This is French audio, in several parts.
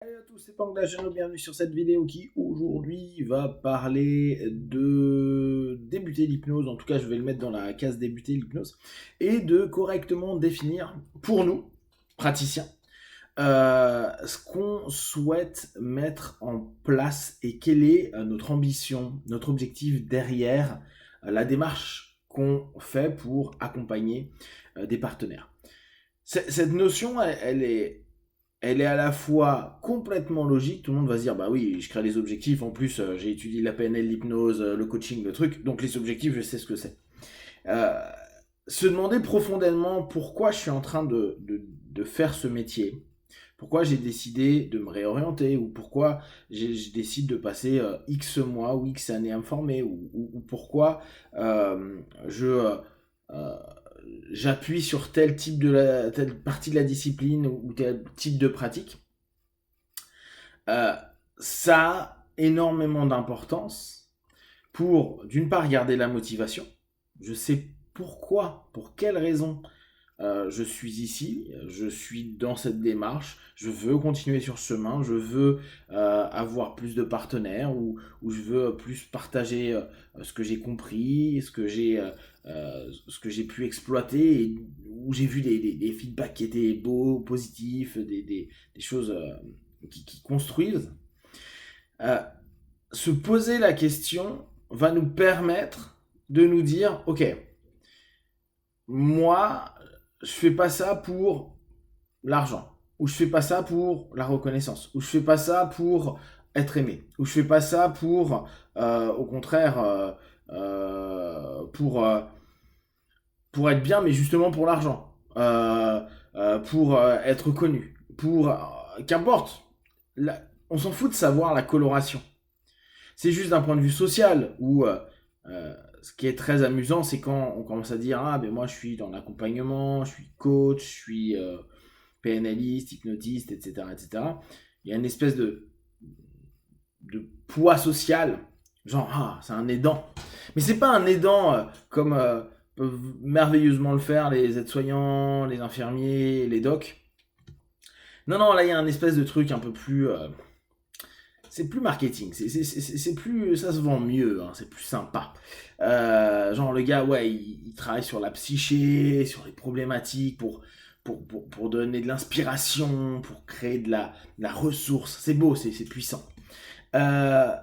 Salut à tous, c'est Pangdageno, bienvenue sur cette vidéo qui aujourd'hui va parler de débuter l'hypnose, en tout cas je vais le mettre dans la case débuter l'hypnose, et de correctement définir pour nous, praticiens, ce qu'on souhaite mettre en place et quelle est notre ambition, notre objectif derrière la démarche qu'on fait pour accompagner des partenaires. Cette notion, elle est à la fois complètement logique, tout le monde va se dire, bah oui, je crée les objectifs, en plus j'ai étudié la PNL, l'hypnose, le coaching, le truc, donc les objectifs, je sais ce que c'est. Euh, Se demander profondément pourquoi je suis en train de faire ce métier, pourquoi j'ai décidé de me réorienter, ou pourquoi je décide de passer X mois ou X années à me former, ou pourquoi je... euh, j'appuie sur telle partie de la discipline ou tel type de pratique, euh, ça a énormément d'importance pour, d'une part, garder la motivation. Je sais pourquoi, pour quelles raisons je suis ici, je suis dans cette démarche, je veux continuer sur ce chemin, je veux avoir plus de partenaires ou je veux plus partager ce que j'ai compris, ce que j'ai pu exploiter, et où j'ai vu des feedbacks qui étaient beaux, positifs, des choses qui construisent. Euh, Se poser la question va nous permettre de nous dire, ok, moi, je fais pas ça pour l'argent, ou je fais pas ça pour la reconnaissance, ou je fais pas ça pour être aimé, ou je fais pas ça pour, au contraire, pour être bien, mais justement pour l'argent, pour être connu, pour qu'importe. On s'en fout de savoir la coloration. C'est juste d'un point de vue social où ce qui est très amusant, c'est quand on commence à dire ah ben moi je suis dans l'accompagnement, je suis coach, je suis PNListe, hypnotiste, etc., etc. Il y a une espèce de poids social, genre ah c'est un aidant, mais c'est pas un aidant comme peuvent merveilleusement le faire les aides-soignants, les infirmiers, les docs. Non non, là il y a un espèce de truc un peu plus c'est plus marketing, c'est plus, ça se vend mieux, hein, c'est plus sympa. Genre le gars, ouais, il travaille sur la psyché, sur les problématiques pour donner de l'inspiration, pour créer de la ressource. C'est beau, c'est puissant. Euh,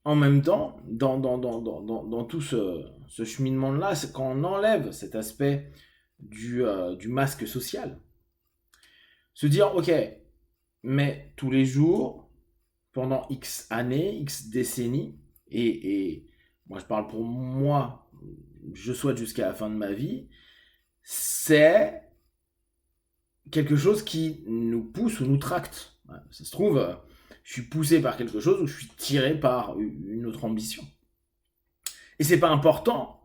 En même temps, dans tout ce cheminement-là, c'est quand on enlève cet aspect du masque social, se dire, ok, mais tous les jours, pendant X années, X décennies, et moi je parle pour moi, je souhaite jusqu'à la fin de ma vie, c'est quelque chose qui nous pousse ou nous tracte. Ouais, ça se trouve, je suis poussé par quelque chose ou je suis tiré par une autre ambition. Et c'est pas important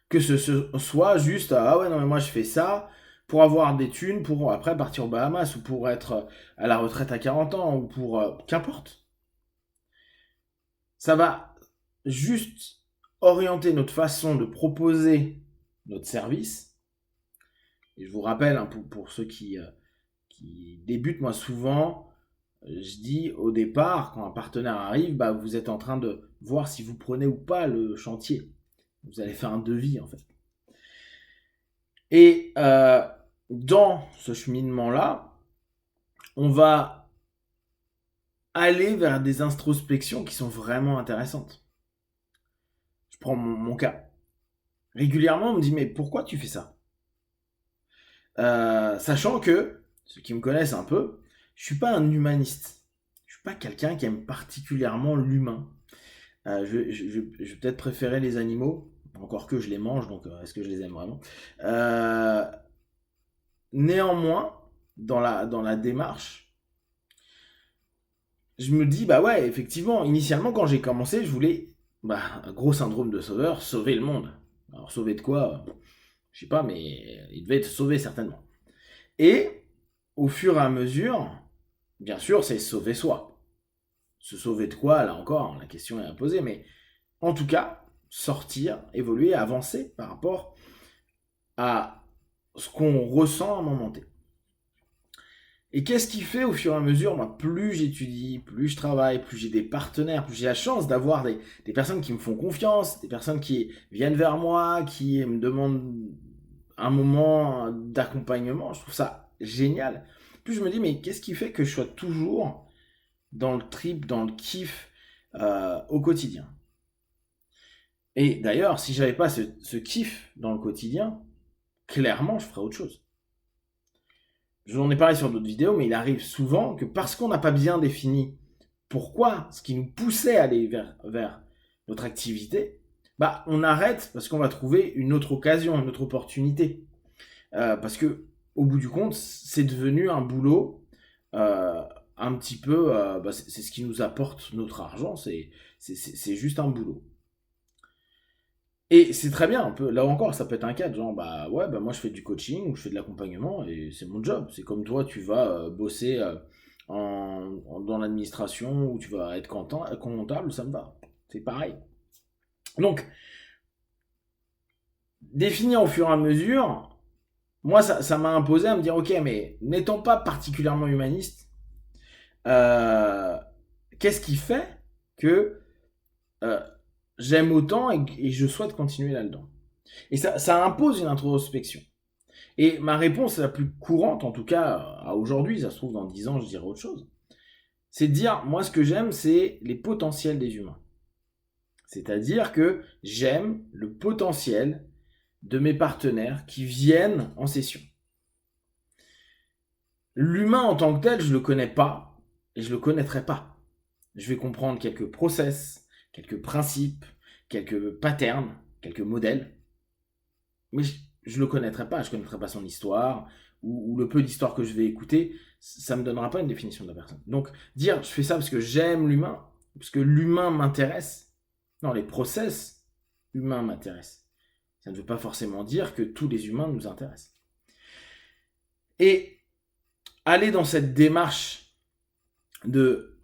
que ce soit juste ah ouais non mais moi je fais ça pour avoir des thunes pour après partir aux Bahamas ou pour être à la retraite à 40 ans ou pour qu'importe. Ça va juste orienter notre façon de proposer notre service. Et je vous rappelle, hein, pour ceux qui débutent, moi souvent, je dis au départ, quand un partenaire arrive, bah, vous êtes en train de voir si vous prenez ou pas le chantier. Vous allez faire un devis en fait. Et dans ce cheminement-là, on va aller vers des introspections qui sont vraiment intéressantes. Je prends mon cas. Régulièrement, on me dit mais pourquoi tu fais ça? Sachant que, ceux qui me connaissent un peu, je suis pas un humaniste. Je suis pas quelqu'un qui aime particulièrement l'humain. Je vais peut-être préférer les animaux, encore que je les mange, donc est-ce que je les aime vraiment? Euh, Néanmoins, dans la démarche, je me dis, bah ouais, effectivement, initialement, quand j'ai commencé, je voulais, bah, un gros syndrome de sauveur, sauver le monde. Alors, sauver de quoi? Je sais pas, mais il devait être sauvé certainement. Et, au fur et à mesure, bien sûr, c'est sauver soi. Se sauver de quoi, là encore, la question est à poser, mais en tout cas, sortir, évoluer, avancer par rapport à ce qu'on ressent à un moment T. Et qu'est-ce qui fait au fur et à mesure, moi, plus j'étudie, plus je travaille, plus j'ai des partenaires, plus j'ai la chance d'avoir des personnes qui me font confiance, des personnes qui viennent vers moi, qui me demandent un moment d'accompagnement, je trouve ça génial. Plus je me dis, mais qu'est-ce qui fait que je sois toujours dans le trip, dans le kiff au quotidien? Et d'ailleurs, si j'avais pas ce kiff dans le quotidien, clairement, je ferais autre chose. Je vous en ai parlé sur d'autres vidéos, mais il arrive souvent que parce qu'on n'a pas bien défini pourquoi, ce qui nous poussait à aller vers notre activité, bah on arrête parce qu'on va trouver une autre occasion, une autre opportunité. Parce que au bout du compte, c'est devenu un boulot un petit peu, bah, c'est ce qui nous apporte notre argent, c'est juste un boulot. Et c'est très bien, là encore, ça peut être un cadre, genre, bah ouais, bah moi je fais du coaching ou je fais de l'accompagnement et c'est mon job. C'est comme toi, tu vas bosser dans l'administration ou tu vas être comptable, ça me va. C'est pareil. Donc, définir au fur et à mesure, moi ça m'a imposé à me dire, ok, mais n'étant pas particulièrement humaniste, euh, qu'est-ce qui fait que euh, j'aime autant et je souhaite continuer là-dedans? Et ça impose une introspection. Et ma réponse la plus courante, en tout cas à aujourd'hui, ça se trouve dans 10 ans, je dirais autre chose, c'est de dire, moi ce que j'aime, c'est les potentiels des humains. C'est-à-dire que j'aime le potentiel de mes partenaires qui viennent en session. L'humain en tant que tel, je ne le connais pas et je ne le connaîtrai pas. Je vais comprendre quelques process, quelques principes, quelques patterns, quelques modèles, mais je le connaîtrai pas, je connaîtrai pas son histoire, ou le peu d'histoire que je vais écouter, ça me donnera pas une définition de la personne. Donc, dire je fais ça parce que j'aime l'humain, parce que l'humain m'intéresse, non, les process humains m'intéressent. Ça ne veut pas forcément dire que tous les humains nous intéressent. Et aller dans cette démarche de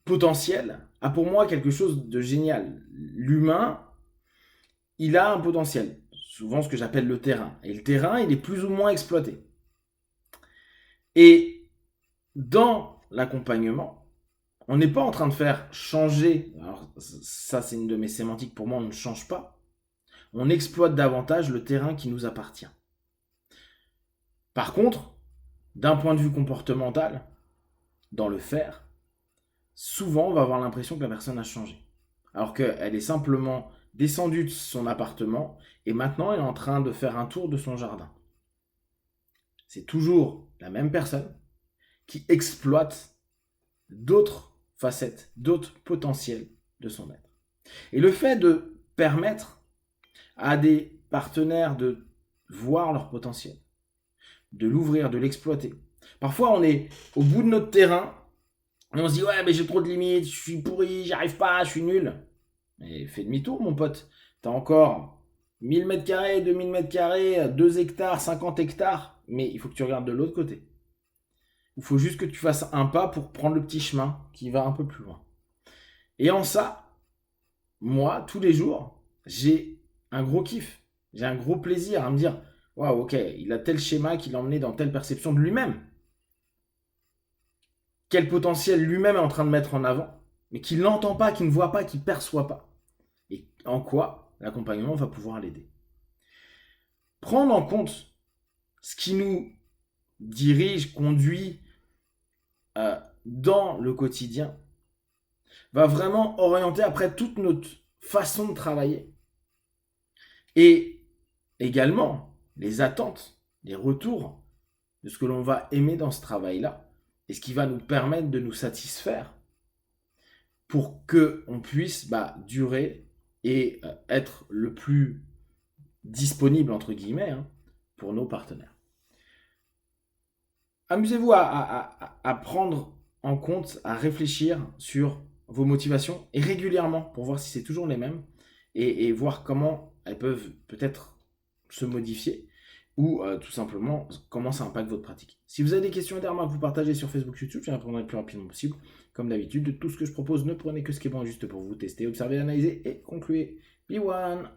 potentiel a pour moi quelque chose de génial. L'humain, il a un potentiel, souvent ce que j'appelle le terrain. Et le terrain, il est plus ou moins exploité. Et dans l'accompagnement, on n'est pas en train de faire changer, alors ça c'est une de mes sémantiques, pour moi on ne change pas, on exploite davantage le terrain qui nous appartient. Par contre, d'un point de vue comportemental, dans le faire, souvent on va avoir l'impression que la personne a changé. Alors qu'elle est simplement descendue de son appartement et maintenant elle est en train de faire un tour de son jardin. C'est toujours la même personne qui exploite d'autres facettes, d'autres potentiels de son être. Et le fait de permettre à des partenaires de voir leur potentiel, de l'ouvrir, de l'exploiter. Parfois, on est au bout de notre terrain et on se dit ouais, mais j'ai trop de limites, je suis pourri, j'y arrive pas, je suis nul. Mais fais demi-tour, mon pote. T'as encore 1000 mètres carrés, 2000 mètres carrés, 2 hectares, 50 hectares, mais il faut que tu regardes de l'autre côté. Il faut juste que tu fasses un pas pour prendre le petit chemin qui va un peu plus loin. Et en ça, moi, tous les jours, j'ai un gros kiff. J'ai un gros plaisir à me dire waouh, ok, il a tel schéma qui l'a emmené dans telle perception de lui-même. Quel potentiel lui-même est en train de mettre en avant, mais qu'il n'entend pas, qu'il ne voit pas, qu'il ne perçoit pas. Et en quoi l'accompagnement va pouvoir l'aider. Prendre en compte ce qui nous dirige, conduit dans le quotidien, va vraiment orienter après toute notre façon de travailler. Et également les attentes, les retours de ce que l'on va aimer dans ce travail-là et ce qui va nous permettre de nous satisfaire pour qu'on puisse durer et être le plus disponible, entre guillemets, pour nos partenaires. Amusez-vous à prendre en compte, à réfléchir sur vos motivations et régulièrement pour voir si c'est toujours les mêmes et voir comment elles peuvent peut-être se modifier ou tout simplement comment ça impacte votre pratique. Si vous avez des questions et des remarques, vous partagez sur Facebook, YouTube, je répondrai le plus rapidement possible. Comme d'habitude, de tout ce que je propose, ne prenez que ce qui est bon et juste pour vous, tester, observer, analyser et concluez. Be one!